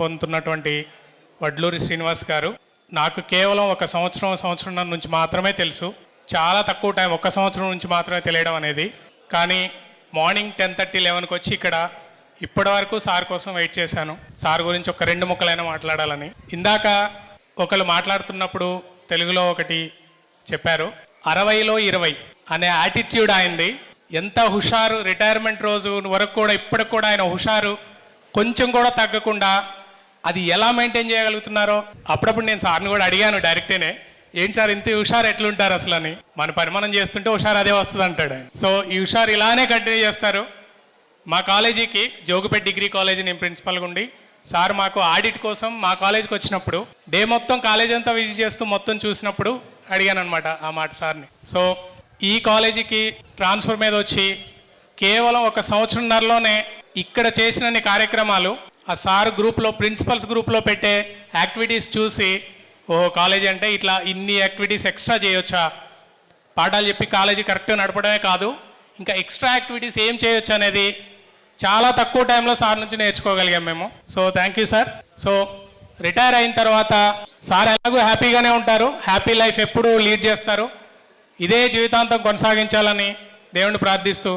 పొందుతున్నటువంటి వడ్లూరి శ్రీనివాస్ గారు. నాకు కేవలం ఒక సంవత్సరం నుంచి మాత్రమే తెలుసు. చాలా తక్కువ టైం, 1 సంవత్సరం నుంచి మాత్రమే తెలియడం అనేది. కానీ మార్నింగ్ 10:30, 11కి వచ్చి ఇక్కడ ఇప్పటి వరకు సార్ కోసం వెయిట్ చేశాను. సార్ గురించి ఒక 2 ముక్కలైనా మాట్లాడాలని. ఇందాక ఒకళ్ళు మాట్లాడుతున్నప్పుడు తెలుగులో ఒకటి చెప్పారు, 60లో 20 అనే యాటిట్యూడ్ ఆయనది. ఎంత హుషారు, రిటైర్మెంట్ రోజు వరకు కూడా ఇప్పటికి కూడా ఆయన హుషారు కొంచెం కూడా తగ్గకుండా అది ఎలా మెయింటైన్ చేయగలుగుతున్నారో. అప్పుడప్పుడు నేను సార్ని కూడా అడిగాను డైరెక్టేనే, ఏంటి సార్ ఇంత హుషారు ఎట్లుంటారు అసలు అని. మన పని మనం చేస్తుంటే హుషారు అదే వస్తుంది అంటాడు ఆయన. సో ఈ హుషారు ఇలానే కంటిన్యూ చేస్తారు. మా కాలేజీకి జోగిపేట డిగ్రీ కాలేజీ నేను ప్రిన్సిపల్గా ఉండి, సార్ మాకు ఆడిట్ కోసం మా కాలేజీకి వచ్చినప్పుడు డే మొత్తం కాలేజ్ అంతా విజిట్ చేస్తూ మొత్తం చూసినప్పుడు అడిగాను అనమాట ఆ మాట సార్ని. సో ఈ కాలేజీకి ట్రాన్స్ఫర్ మీద వచ్చి కేవలం 1 సంవత్సరంన్నరలోనే ఇక్కడ చేసిన కార్యక్రమాలు ఆ సార్ గ్రూప్లో, ప్రిన్సిపల్స్ గ్రూప్లో పెట్టే యాక్టివిటీస్ చూసి, ఓహో కాలేజీ అంటే ఇట్లా ఇన్ని యాక్టివిటీస్ ఎక్స్ట్రా చేయొచ్చా, పాఠాలు చెప్పి కాలేజీ కరెక్ట్గా నడపడమే కాదు ఇంకా ఎక్స్ట్రా యాక్టివిటీస్ ఏం చేయొచ్చు అనేది చాలా తక్కువ టైంలో సార్ నుంచి నేర్చుకోగలిగాం మేము. So thank you sir. So retire అయిన తర్వాత సార్ ఎలాగో హ్యాపీగానే ఉంటారు, హ్యాపీ లైఫ్ ఎప్పుడూ లీడ్ చేస్తారు. ఇదే జీవితాంతం కొనసాగించాలని దేవుణ్ణి ప్రార్థిస్తూ